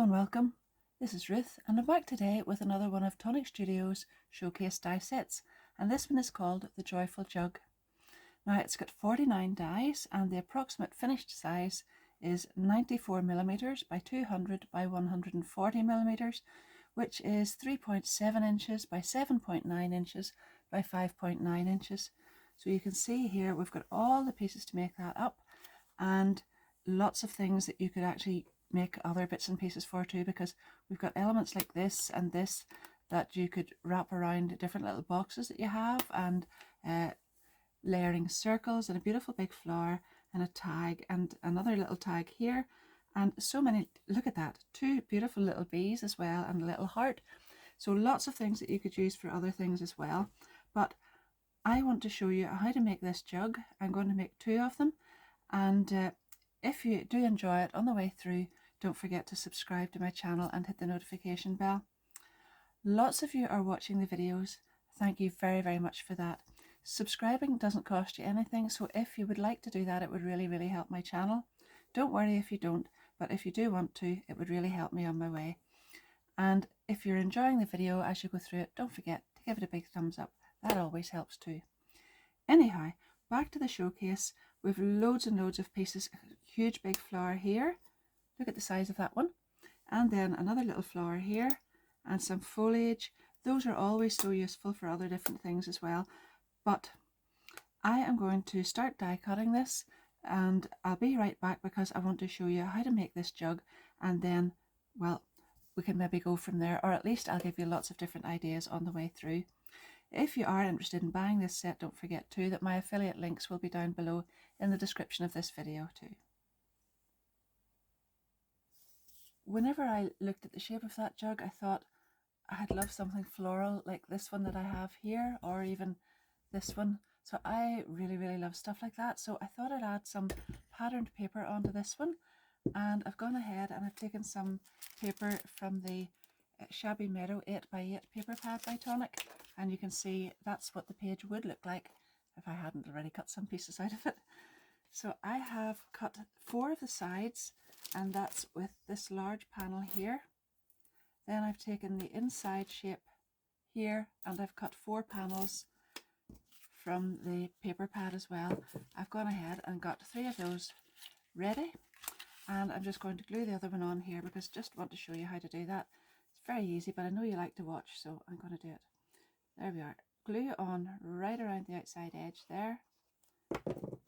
and welcome. This is Ruth and I'm back today with another one of Tonic Studios showcase die sets, and this one is called the Joyful Jug. Now it's got 49 dies and the approximate finished size is 94mm by 200 by 140mm, which is 3.7 inches by 7.9 inches by 5.9 inches. So you can see here we've got all the pieces to make that up, and lots of things that you could actually make other bits and pieces for too, because we've got elements like this and this that you could wrap around different little boxes that you have, and layering circles and a beautiful big flower and a tag and another little tag here, and so many. Look at that, two beautiful little bees as well and a little heart. So lots of things that you could use for other things as well, but I want to show you how to make this jug. I'm going to make two of them, and if you do enjoy it on the way through, don't forget to subscribe to my channel and hit the notification bell. Lots of you are watching the videos. Thank you very, very much for that. Subscribing doesn't cost you anything, so if you would like to do that, it would really, really help my channel. Don't worry if you don't, but if you do want to, it would really help me on my way. And if you're enjoying the video as you go through it, don't forget to give it a big thumbs up. That always helps too. Anyhow, back to the showcase. We've loads and loads of pieces. A huge big flower here. Look at the size of that one. And then another little flower here and some foliage. Those are always so useful for other different things as well. But I am going to start die cutting this, and I'll be right back because I want to show you how to make this jug, and then, well, we can maybe go from there, or at least I'll give you lots of different ideas on the way through. If you are interested in buying this set, don't forget too that my affiliate links will be down below in the description of this video too. Whenever I looked at the shape of that jug, I thought I'd love something floral like this one that I have here, or even this one. So I really, really love stuff like that. So I thought I'd add some patterned paper onto this one, and I've gone ahead and I've taken some paper from the Shabby Meadow 8x8 paper pad by Tonic, and you can see that's what the page would look like if I hadn't already cut some pieces out of it. So I have cut 4 of the sides, and that's with this large panel here. Then I've taken the inside shape here and I've cut 4 panels from the paper pad as well. I've gone ahead and got 3 of those ready, and I'm just going to glue the other one on here because I just want to show you how to do that. It's very easy, but I know you like to watch, so I'm going to do it. There we are. Glue it on right around the outside edge there.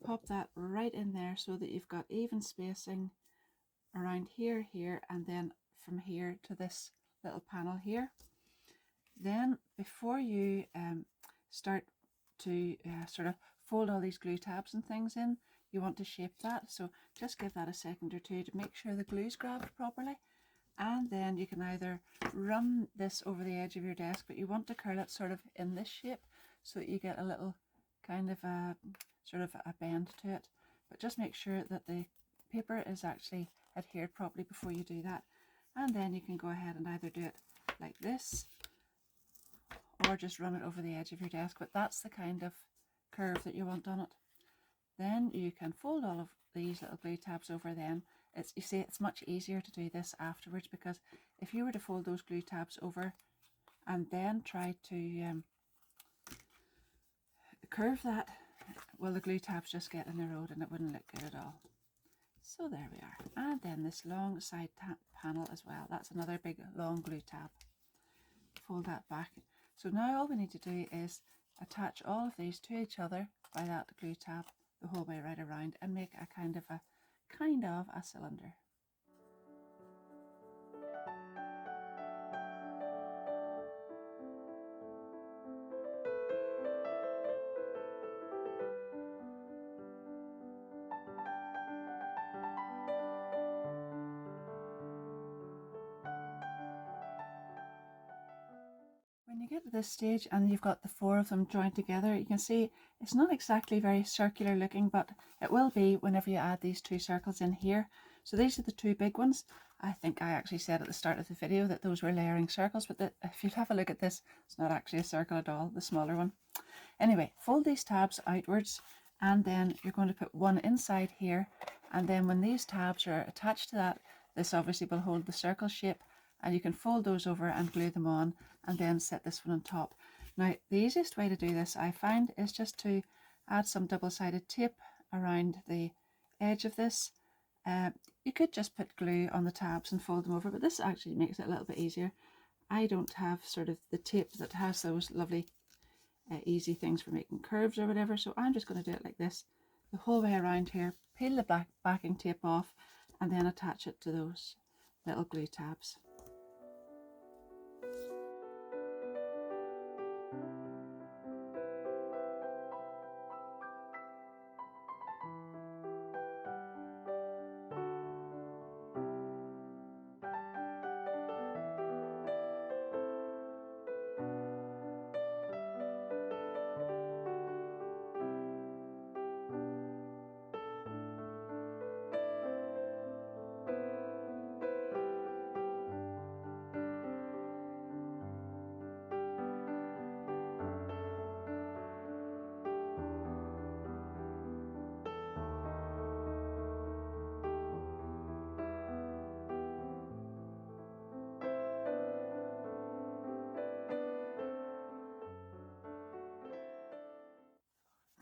Pop that right in there so that you've got even spacing around here, here, and then from here to this little panel here. Then before you start to sort of fold all these glue tabs and things in, you want to shape that, so just give that a second or two to make sure the glue's grabbed properly, and then you can either run this over the edge of your desk, but you want to curl it sort of in this shape so that you get a little kind of a sort of a bend to it, but just make sure that the paper is actually adhered properly before you do that. And then you can go ahead and either do it like this or just run it over the edge of your desk, but that's the kind of curve that you want on it. Then you can fold all of these little glue tabs over. Then you see, it's much easier to do this afterwards, because if you were to fold those glue tabs over and then try to curve that, well, the glue tabs just get in the road and it wouldn't look good at all. So there we are. And then this long side panel as well, that's another big long glue tab. Fold that back. So now all we need to do is attach all of these to each other by that glue tab the whole way right around and make a kind of a cylinder. When you get to this stage and you've got the 4 of them joined together, you can see it's not exactly very circular looking, but it will be whenever you add these 2 circles in here. So these are the 2 big ones. I think I actually said at the start of the video that those were layering circles, but if you have a look at this, it's not actually a circle at all, the smaller one. Anyway, fold these tabs outwards, and then you're going to put one inside here, and then when these tabs are attached to that, This obviously will hold the circle shape, and you can fold those over and glue them on and then set this one on top. Now the easiest way to do this, I find, is just to add some double-sided tape around the edge of this. You could just put glue on the tabs and fold them over, but this actually makes it a little bit easier. I don't have sort of the tape that has those lovely easy things for making curves or whatever, so I'm just going to do it like this the whole way around here. Peel the backing tape off and then attach it to those little glue tabs.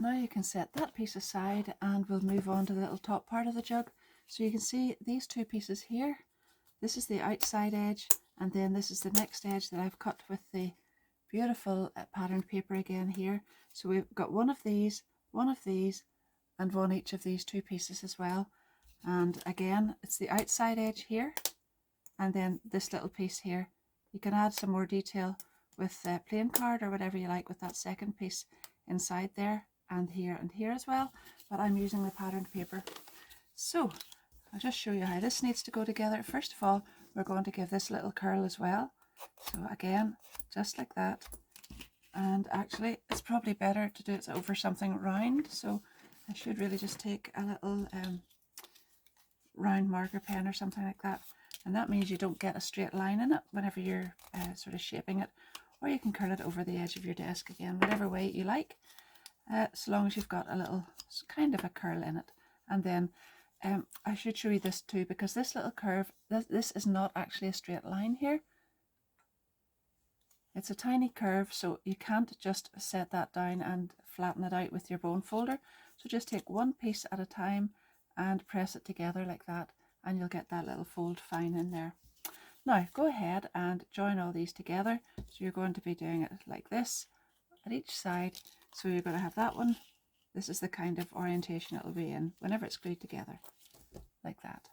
Now you can set that piece aside and we'll move on to the little top part of the jug. So you can see these two pieces here. This is the outside edge, and then this is the next edge that I've cut with the beautiful patterned paper again here. So we've got one of these, and one each of these two pieces as well. And again, it's the outside edge here, and then this little piece here. You can add some more detail with plain card or whatever you like with that second piece inside there, and here as well, but I'm using the patterned paper. So I'll just show you how this needs to go together. First of all, we're going to give this little curl as well. So again, just like that. And actually, it's probably better to do it over something round. So I should really just take a little round marker pen or something like that. And that means you don't get a straight line in it whenever you're sort of shaping it. Or you can curl it over the edge of your desk again, whatever way you like. So long as you've got a little kind of a curl in it. And then I should show you this too, because this little curve, this is not actually a straight line here. It's a tiny curve, so you can't just set that down and flatten it out with your bone folder. So just take one piece at a time and press it together like that, and you'll get that little fold fine in there. Now go ahead and join all these together. So you're going to be doing it like this at each side. So you're going to have that one. This is the kind of orientation it'll be in whenever it's glued together, like that.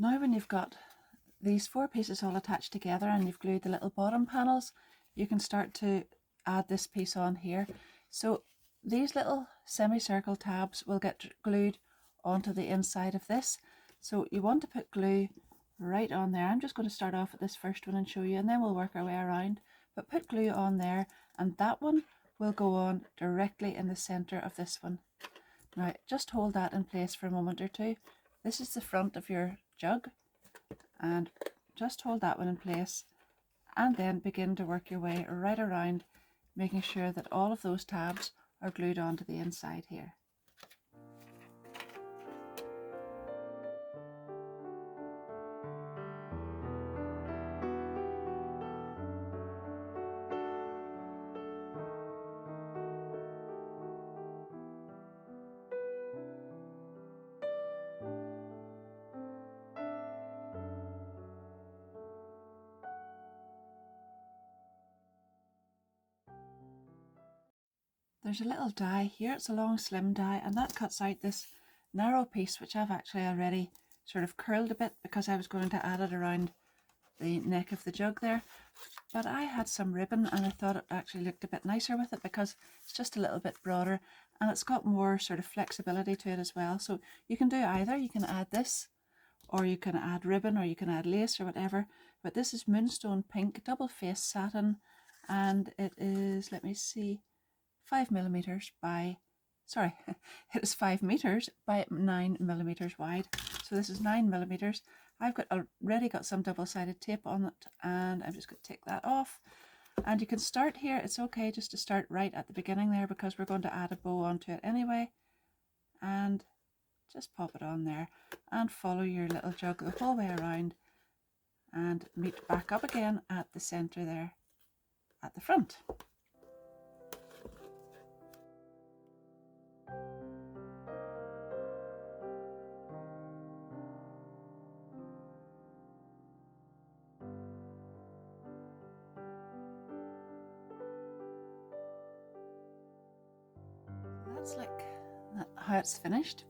Now when you've got these four pieces all attached together and you've glued the little bottom panels, you can start to add this piece on here. So these little semicircle tabs will get glued onto the inside of this. So you want to put glue right on there. I'm just going to start off with this first one and show you, and then we'll work our way around. But put glue on there, and that one will go on directly in the center of this one. Now just hold that in place for a moment or two. This is the front of your jug, and just hold that one in place and then begin to work your way right around, making sure that all of those tabs are glued onto the inside here. There's a little die here, it's a long slim die, and that cuts out this narrow piece which I've actually already sort of curled a bit because I was going to add it around the neck of the jug there. But I had some ribbon and I thought it actually looked a bit nicer with it because it's just a little bit broader and it's got more sort of flexibility to it as well. So you can do either. You can add this, or you can add ribbon, or you can add lace or whatever. But this is Moonstone Pink double face satin, and it is, let me see, 5mm by, sorry, it is 5 meters by 9mm wide. So this is 9mm. I've already got some double-sided tape on it, and I'm just going to take that off. And you can start here. It's okay just to start right at the beginning there because we're going to add a bow onto it anyway. And just pop it on there and follow your little jug the whole way around and meet back up again at the center there at the front. That's like how it's finished,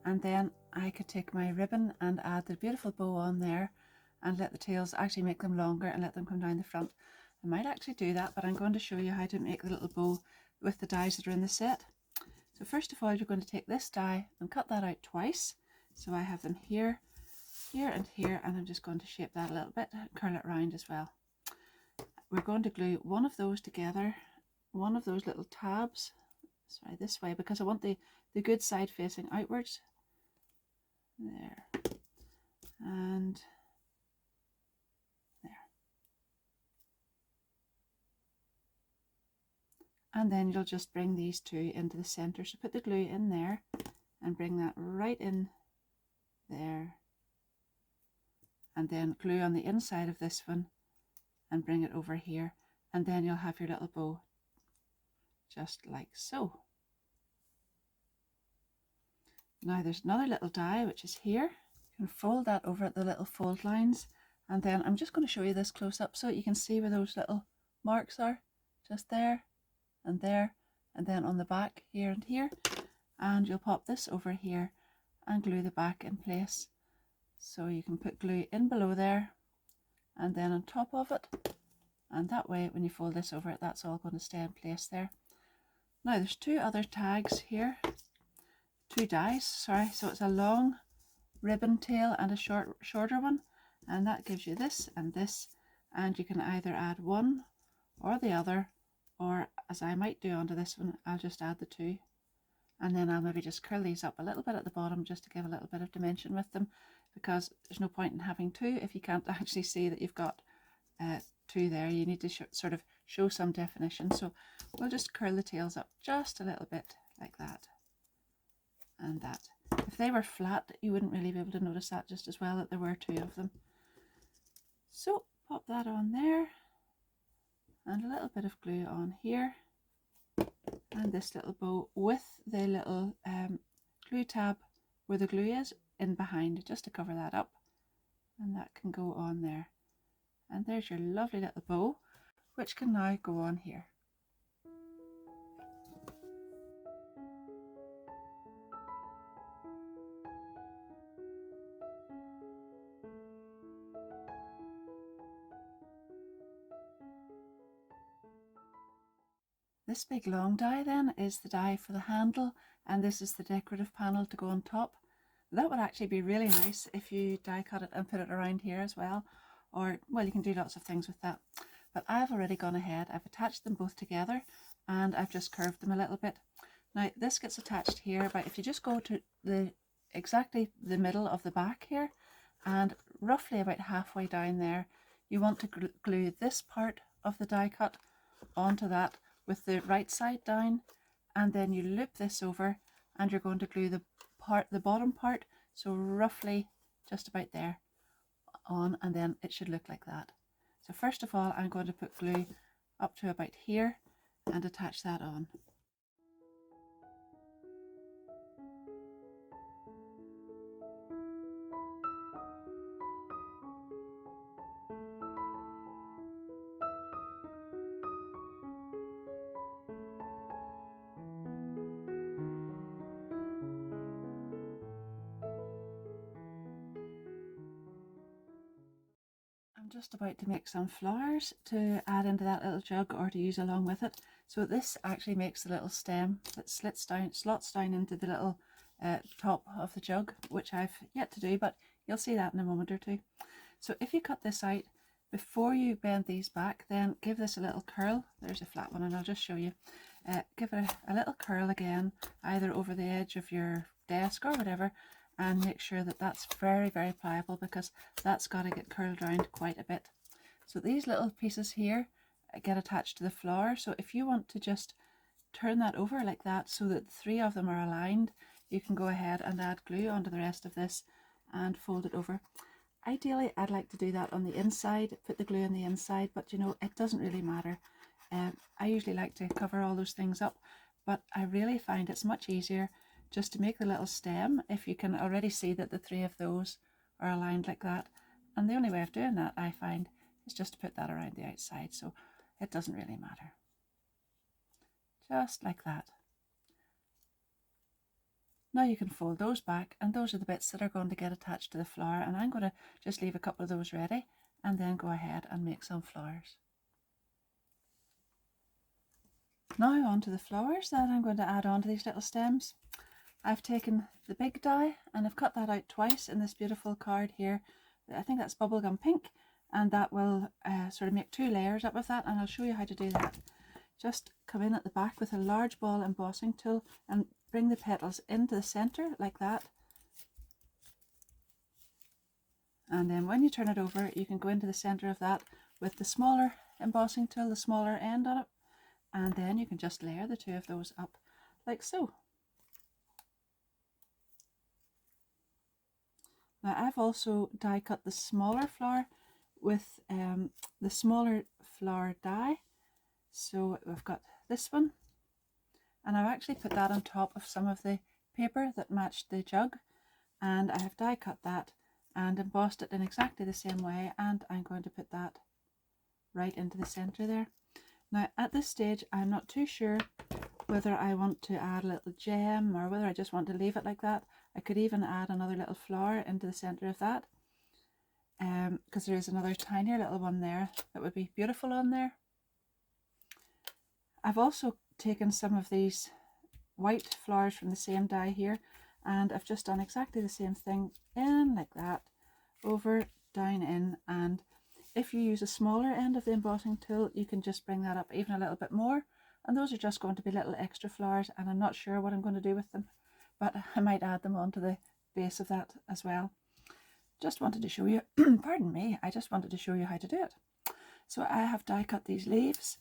and then I could take my ribbon and add the beautiful bow on there and let the tails actually make them longer and let them come down the front. I might actually do that, but I'm going to show you how to make the little bow with the dies that are in the set. So first of all, you're going to take this die and cut that out twice. So I have them here, here and here, and I'm just going to shape that a little bit, curl it round as well. We're going to glue one of those together, one of those little tabs, sorry, this way, because I want the good side facing outwards. There. And there. And then you'll just bring these two into the center. So put the glue in there and bring that right in there. And then glue on the inside of this one and bring it over here. And then you'll have your little bow just like so. Now there's another little die which is here. You can fold that over at the little fold lines, and then I'm just going to show you this close up so you can see where those little marks are, just there, and then on the back here and here, and you'll pop this over here and glue the back in place. So you can put glue in below there and then on top of it, and that way when you fold this over it, that's all going to stay in place there. Now there's two other tags here, two dies, sorry, so it's a long ribbon tail and a shorter one, and that gives you this and this, and you can either add one or the other, or as I might do onto this one, I'll just add the two, and then I'll maybe just curl these up a little bit at the bottom just to give a little bit of dimension with them, because there's no point in having two if you can't actually see that you've got two there. You need to sort of show some definition. So we'll just curl the tails up just a little bit like that and that. If they were flat, you wouldn't really be able to notice that just as well, that there were two of them. So pop that on there and a little bit of glue on here, and this little bow with the little glue tab where the glue is in behind, just to cover that up, and that can go on there. And there's your lovely little bow, which can now go on here. This big long die then is the die for the handle, and this is the decorative panel to go on top. That would actually be really nice if you die cut it and put it around here as well, or well, you can do lots of things with that. But I've already gone ahead, I've attached them both together and I've just curved them a little bit. Now this gets attached here, but if you just go to exactly the middle of the back here and roughly about halfway down there, you want to glue this part of the die cut onto that with the right side down, and then you loop this over and you're going to glue the bottom part, so roughly just about there on, and then it should look like that. So first of all, I'm going to put glue up to about here and attach that on. I'm just about to make some flowers to add into that little jug or to use along with it. So this actually makes the little stem that slots down into the little top of the jug, which I've yet to do, but you'll see that in a moment or two. So if you cut this out, before you bend these back, then give this a little curl. There's a flat one and I'll just show you. Give it a little curl again, either over the edge of your desk or whatever, and make sure that that's very, very pliable, because that's got to get curled around quite a bit. So these little pieces here get attached to the flower. So if you want to just turn that over like that so that the three of them are aligned, you can go ahead and add glue onto the rest of this and fold it over. Ideally, I'd like to do that on the inside, put the glue on the inside, but you know, it doesn't really matter. I usually like to cover all those things up, but I really find it's much easier just to make the little stem if you can already see that the three of those are aligned like that. And the only way of doing that, I find, is just to put that around the outside, so it doesn't really matter. Just like that. Now you can fold those back, and those are the bits that are going to get attached to the flower, and I'm going to just leave a couple of those ready and then go ahead and make some flowers. Now on to the flowers that I'm going to add on to these little stems. I've taken the big die and I've cut that out twice in this beautiful card here. I think that's bubblegum pink, and that will sort of make two layers up of that, and I'll show you how to do that. Just come in at the back with a large ball embossing tool and bring the petals into the center like that. And then when you turn it over, you can go into the center of that with the smaller embossing tool, the smaller end on it, and then you can just layer the two of those up like so. Now I've also die cut the smaller flower with the smaller flower die. So we've got this one, and I've actually put that on top of some of the paper that matched the jug, and I have die cut that and embossed it in exactly the same way, and I'm going to put that right into the center there. Now at this stage I'm not too sure whether I want to add a little gem or whether I just want to leave it like that. I could even add another little flower into the center of that, because there is another tinier little one there that would be beautiful on there. I've also taken some of these white flowers from the same die here, and I've just done exactly the same thing, in like that, over, down, in, and if you use a smaller end of the embossing tool, you can just bring that up even a little bit more, and those are just going to be little extra flowers, and I'm not sure what I'm going to do with them, but I might add them onto the base of that as well. Just wanted to show you, pardon me, I just wanted to show you how to do it. So I have die cut these leaves,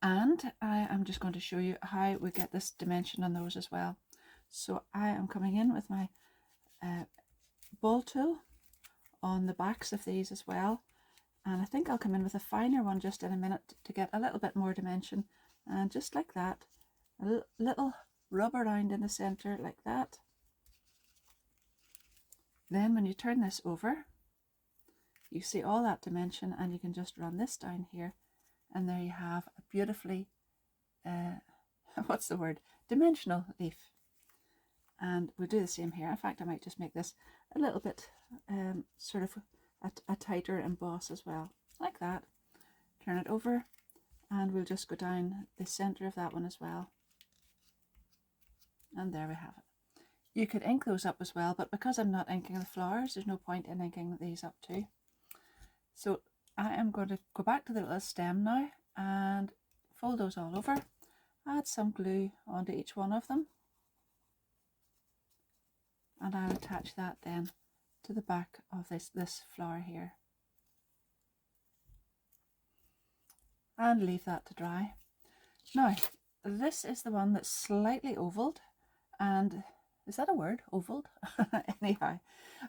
and I am just going to show you how we get this dimension on those as well. So I am coming in with my ball tool on the backs of these as well, and I think I'll come in with a finer one just in a minute to get a little bit more dimension, and just like that, a little rub around in the center like that. Then when you turn this over, you see all that dimension, and you can just run this down here, and there you have a beautifully what's the word, dimensional leaf. And we'll do the same here. In fact, I might just make this a little bit sort of a tighter emboss as well, like that. Turn it over, and we'll just go down the center of that one as well, and there we have it. You could ink those up as well, but because I'm not inking the flowers, there's no point in inking these up too. So I am going to go back to the little stem now and fold those all over, add some glue onto each one of them, and I'll attach that then to the back of this flower here, and leave that to dry. Now this is the one that's slightly ovaled, and is that a word, ovaled? Anyhow,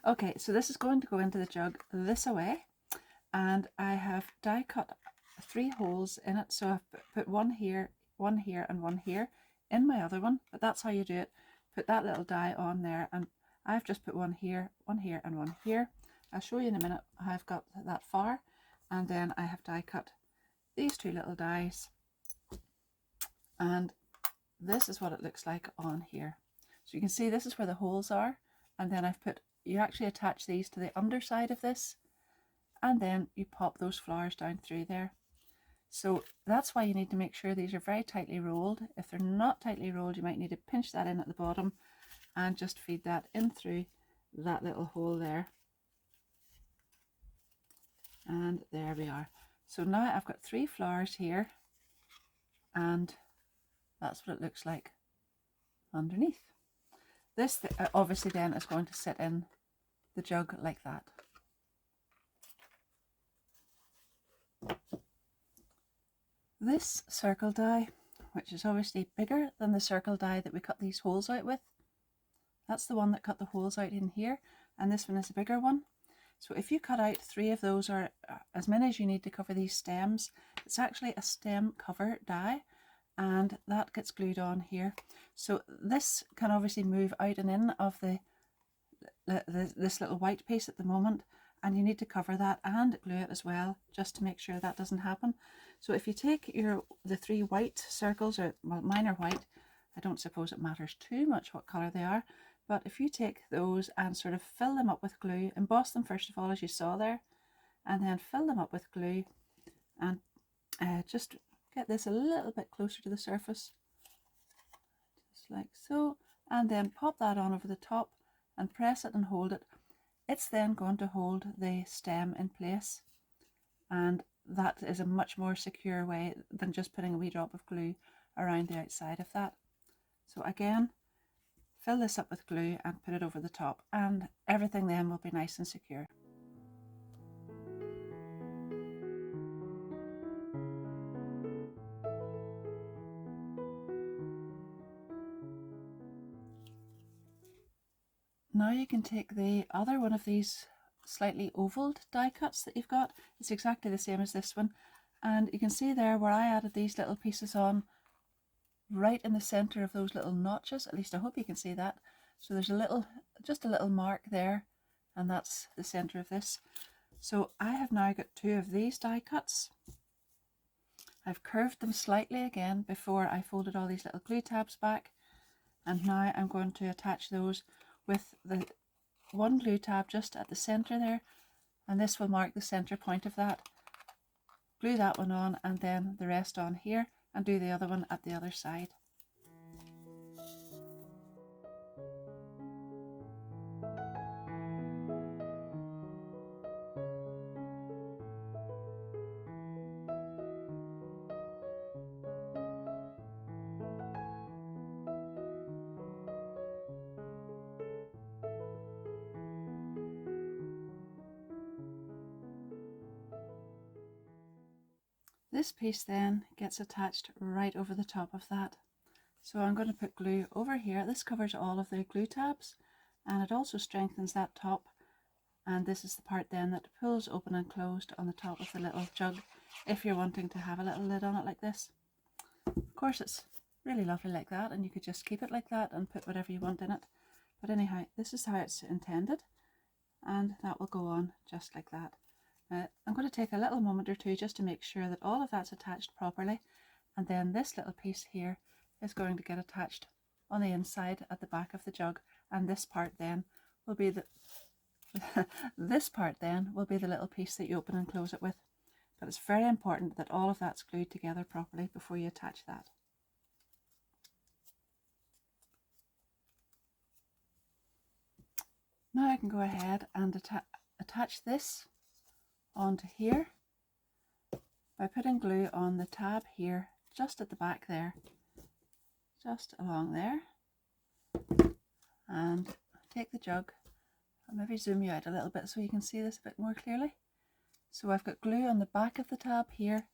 okay, so this is going to go into the jug this away, and I have die cut 3 holes in it, so I've put one here, and one here in my other one, but that's how you do it. Put that little die on there, and I've just put one here, and one here. I'll show you in a minute how I've got that far, and then I have die cut these 2 little dies, and this is what it looks like on here. So you can see this is where the holes are, and then I've put, you actually attach these to the underside of this, and then you pop those flowers down through there. So that's why you need to make sure these are very tightly rolled. If they're not tightly rolled, you might need to pinch that in at the bottom and just feed that in through that little hole there. And there we are. So now I've got 3 flowers here, and that's what it looks like underneath. This obviously then is going to sit in the jug like that. This circle die, which is obviously bigger than the circle die that we cut these holes out with, that's the one that cut the holes out in here, and this one is a bigger one. So if you cut out 3 of those, or as many as you need to cover these stems, it's actually a stem cover die, and that gets glued on here. So this can obviously move out and in of this little white piece at the moment, and you need to cover that and glue it as well, just to make sure that doesn't happen. So if you take the 3 white circles, or well, mine are white, I don't suppose it matters too much what colour they are, but if you take those and sort of fill them up with glue, emboss them first of all as you saw there, and then fill them up with glue, and just get this a little bit closer to the surface, just like so, and then pop that on over the top and press it and hold it. It's then going to hold the stem in place, and that is a much more secure way than just putting a wee drop of glue around the outside of that. So again, fill this up with glue and put it over the top, and everything then will be nice and secure. Now you can take the other one of these slightly ovaled die cuts that you've got. It's exactly the same as this one, and you can see there where I added these little pieces on right in the center of those little notches. At least I hope you can see that. So there's just a little mark there, and that's the center of this. So I have now got 2 of these die cuts. I've curved them slightly again before I folded all these little glue tabs back, and now I'm going to attach those with the one glue tab just at the center there, and this will mark the center point of that. Glue that one on, and then the rest on here, and do the other one at the other side. This piece then gets attached right over the top of that. So I'm going to put glue over here. This covers all of the glue tabs, and it also strengthens that top. And this is the part then that pulls open and closed on the top of the little jug, if you're wanting to have a little lid on it like this. Of course, it's really lovely like that, and you could just keep it like that and put whatever you want in it. But anyhow, this is how it's intended, and that will go on just like that. I'm going to take a little moment or two just to make sure that all of that's attached properly, and then this little piece here is going to get attached on the inside at the back of the jug, and this part then will be the this part then will be the little piece that you open and close it with. But it's very important that all of that's glued together properly before you attach that. Now I can go ahead and attach this onto here by putting glue on the tab here, just at the back there, just along there, and take the jug. I'll maybe zoom you out a little bit so you can see this a bit more clearly. So I've got glue on the back of the tab here,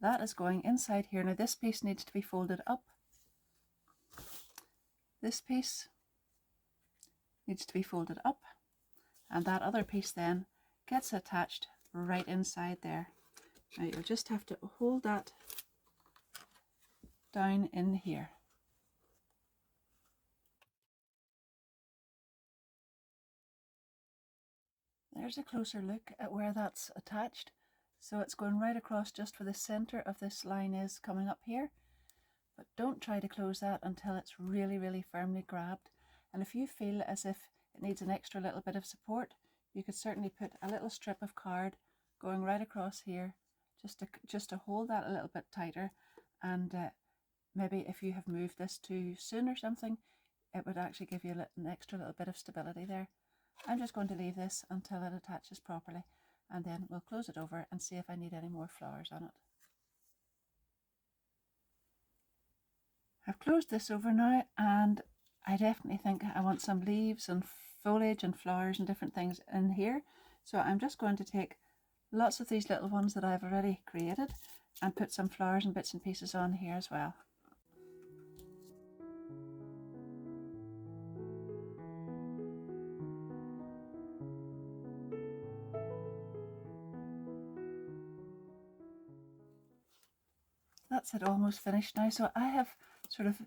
that is going inside here. Now this piece needs to be folded up, this piece needs to be folded up, and that other piece then gets attached right inside there. Now you'll just have to hold that down in here. There's a closer look at where that's attached. So it's going right across just where the center of this line is coming up here. But don't try to close that until it's really, really firmly grabbed. And if you feel as if it needs an extra little bit of support, you could certainly put a little strip of card going right across here, just to hold that a little bit tighter, and maybe if you have moved this too soon or something, it would actually give you an extra little bit of stability there. I'm just going to leave this until it attaches properly, and then we'll close it over and see if I need any more flowers on it. I've closed this over now, and I definitely think I want some leaves and foliage and flowers and different things in here. So I'm just going to take lots of these little ones that I've already created and put some flowers and bits and pieces on here as well. That's it, almost finished now. So I have sort of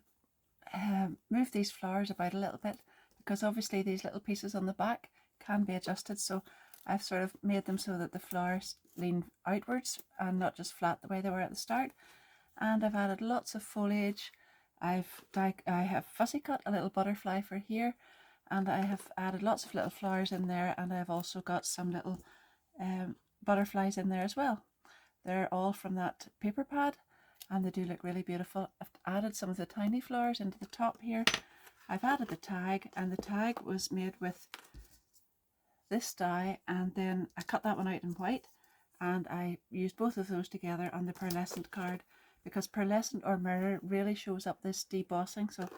moved these flowers about a little bit, because obviously these little pieces on the back can be adjusted. So I've sort of made them so that the flowers lean outwards and not just flat the way they were at the start. And I've added lots of foliage. I have fussy cut a little butterfly for here, and I have added lots of little flowers in there, and I've also got some little butterflies in there as well. They're all from that paper pad, and they do look really beautiful. I've added some of the tiny flowers into the top here. I've added the tag, and the tag was made with this die, and then I cut that one out in white, and I used both of those together on the pearlescent card, because pearlescent or mirror really shows up this debossing. So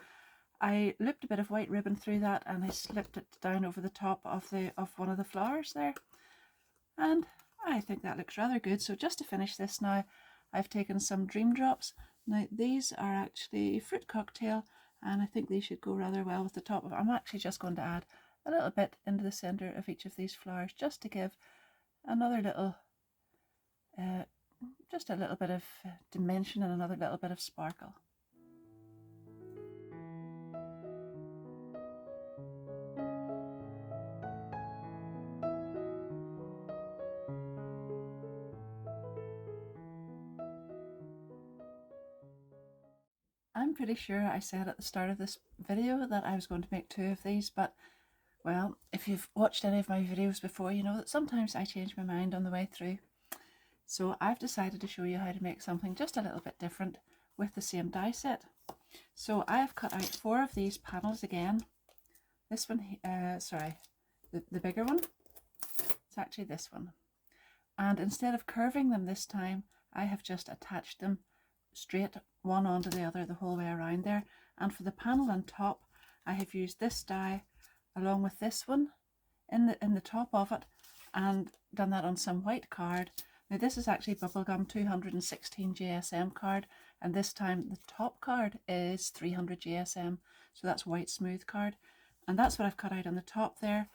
I looped a bit of white ribbon through that, and I slipped it down over the top of one of the flowers there, and I think that looks rather good. So just to finish this now, I've taken some dream drops. Now these are actually fruit cocktail, and I think these should go rather well with the top of it. I'm actually just going to add a little bit into the center of each of these flowers, just to give another little just a little bit of dimension and another little bit of sparkle. I'm pretty sure I said at the start of this video that I was going to make 2 of these, but well, if you've watched any of my videos before, you know that sometimes I change my mind on the way through. So I've decided to show you how to make something just a little bit different with the same die set. So I have cut out 4 of these panels again. This one, sorry, the bigger one, it's actually this one. And instead of curving them this time, I have just attached them straight one onto the other the whole way around there. And for the panel on top, I have used this die along with this one in the top of it, and done that on some white card. Now this is actually bubblegum 216 GSM card, and this time the top card is 300 GSM, so that's white smooth card, and that's what I've cut out on the top there,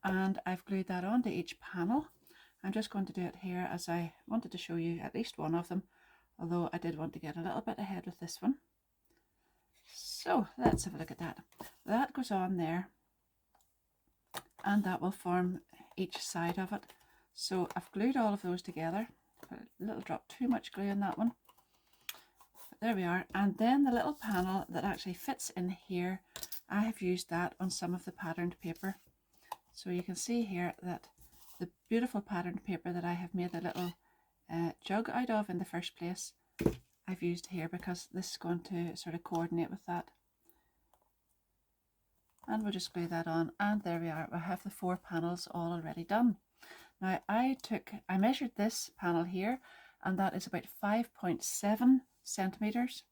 and I've glued that onto each panel. I'm just going to do it here, as I wanted to show you at least one of them, although I did want to get a little bit ahead with this one. So let's have a look at that. That goes on there, and that will form each side of it. So I've glued all of those together. Put a little drop too much glue in that one. But there we are. And then the little panel that actually fits in here, I have used that on some of the patterned paper. So you can see here that the beautiful patterned paper that I have made the little jug out of in the first place, I've used here, because this is going to sort of coordinate with that. And we'll just glue that on, and there we are. We have the 4 panels all already done. Now I measured this panel here, and that is about 5.7 centimeters.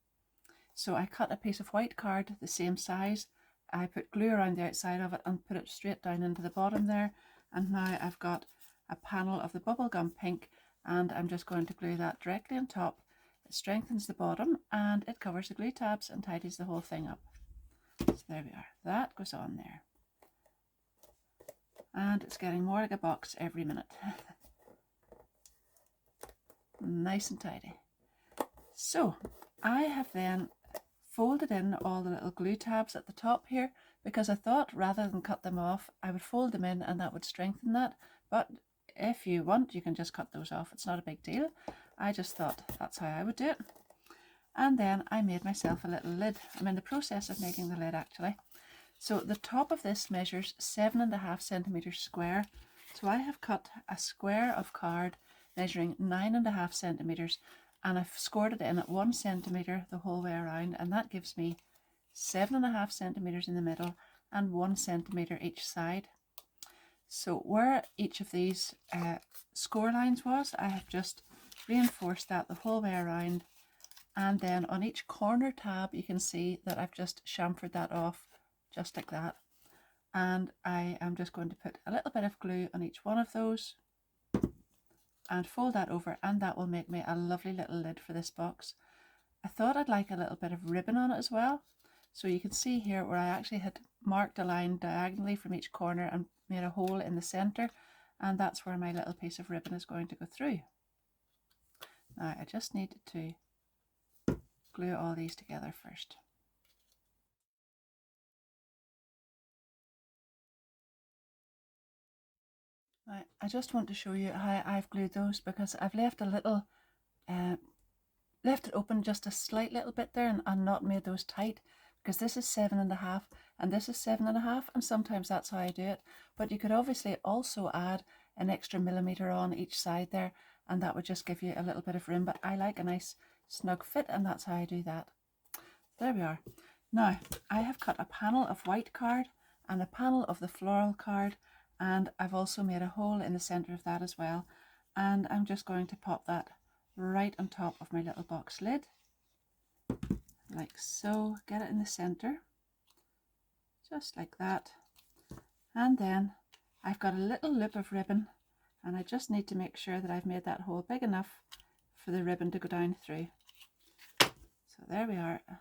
So I cut a piece of white card the same size. I put glue around the outside of it and put it straight down into the bottom there, and now I've got a panel of the bubblegum pink, and I'm just going to glue that directly on top. It strengthens the bottom, and it covers the glue tabs and tidies the whole thing up. So there we are, that goes on there, and it's getting more like a box every minute. Nice and tidy. So I have then folded in all the little glue tabs at the top here, because I thought rather than cut them off, I would fold them in, and that would strengthen that. But if you want, you can just cut those off, it's not a big deal. I just thought that's how I would do it. And then I made myself a little lid. I'm in the process of making the lid actually. So the top of this measures 7.5 centimeters square. So I have cut a square of card measuring 9.5 centimetres, and I've scored it in at 1 centimetre the whole way around, and that gives me 7.5 centimetres in the middle and 1 centimetre each side. So where each of these score lines was, I have just reinforced that the whole way around, and then on each corner tab you can see that I've just chamfered that off just like that, and I am just going to put a little bit of glue on each one of those and fold that over, and that will make me a lovely little lid for this box. I thought I'd like a little bit of ribbon on it as well, so you can see here where I actually had marked a line diagonally from each corner and made a hole in the center, and that's where my little piece of ribbon is going to go through. Now I just need to glue all these together first. Now, I just want to show you how I've glued those, because I've left a little left it open just a slight little bit there and not made those tight, because this is 7.5 and this is 7.5, and sometimes that's how I do it. But you could obviously also add an extra millimetre on each side there, and that would just give you a little bit of room, but I like a nice snug fit, and that's how I do that. There we are. Now I have cut a panel of white card and a panel of the floral card, and I've also made a hole in the centre of that as well, and I'm just going to pop that right on top of my little box lid, like so. Get it in the centre, just like that, and then I've got a little loop of ribbon, and I just need to make sure that I've made that hole big enough for the ribbon to go down through. So there we are, a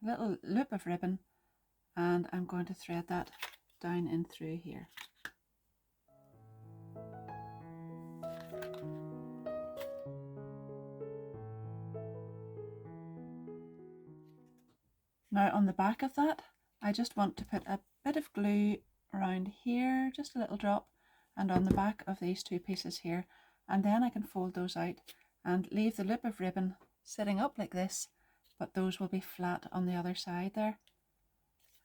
little loop of ribbon, and I'm going to thread that down in through here. Now on the back of that, I just want to put a bit of glue around here, just a little drop, and on the back of these two pieces here, and then I can fold those out and leave the loop of ribbon sitting up like this, but those will be flat on the other side there.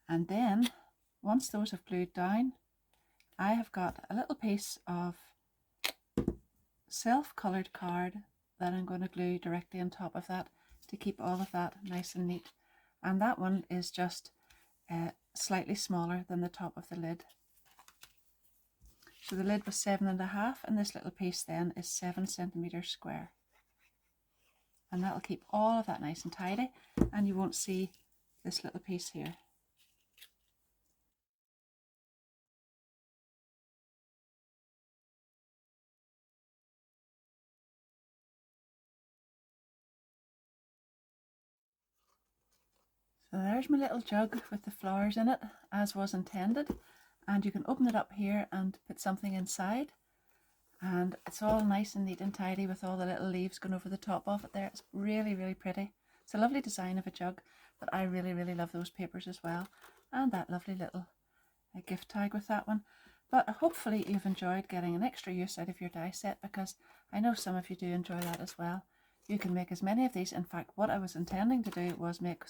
And then once those have glued down, I have got a little piece of self-coloured card that I'm going to glue directly on top of that to keep all of that nice and neat. And that one is just slightly smaller than the top of the lid. So the lid was 7.5, and this little piece then is 7 centimetres square. And that'll keep all of that nice and tidy, and you won't see this little piece here. So there's my little jug with the flowers in it, as was intended, and you can open it up here and put something inside, and it's all nice and neat and tidy with all the little leaves going over the top of it there. It's really, really pretty. It's a lovely design of a jug, but I really, really love those papers as well, and that lovely little gift tag with that one. But hopefully you've enjoyed getting an extra use out of your die set, because I know some of you do enjoy that as well. You can make as many of these. In fact, what I was intending to do was make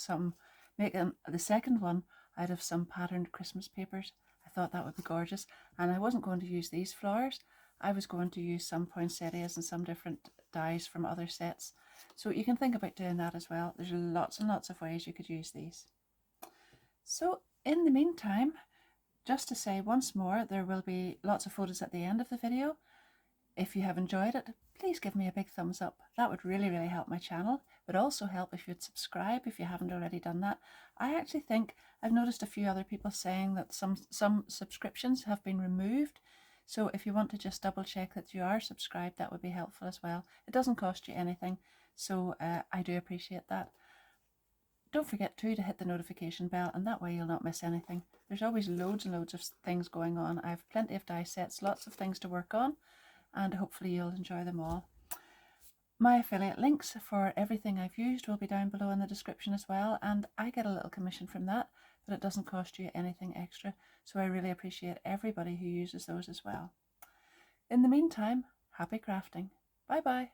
the second one out of some patterned Christmas papers. I thought that would be gorgeous, and I wasn't going to use these flowers. I was going to use some poinsettias and some different dies from other sets. So you can think about doing that as well. There's lots and lots of ways you could use these. So in the meantime, just to say once more, there will be lots of photos at the end of the video. If you have enjoyed it, please give me a big thumbs up. That would really, really help my channel. It would also help if you'd subscribe if you haven't already done that. I actually think I've noticed a few other people saying that some subscriptions have been removed. So if you want to just double check that you are subscribed, that would be helpful as well. It doesn't cost you anything, so I do appreciate that. Don't forget too to hit the notification bell, and that way you'll not miss anything. There's always loads and loads of things going on. I have plenty of die sets, lots of things to work on, and hopefully you'll enjoy them all. My affiliate links for everything I've used will be down below in the description as well, and I get a little commission from that, but it doesn't cost you anything extra, so I really appreciate everybody who uses those as well. In the meantime, happy crafting. Bye bye.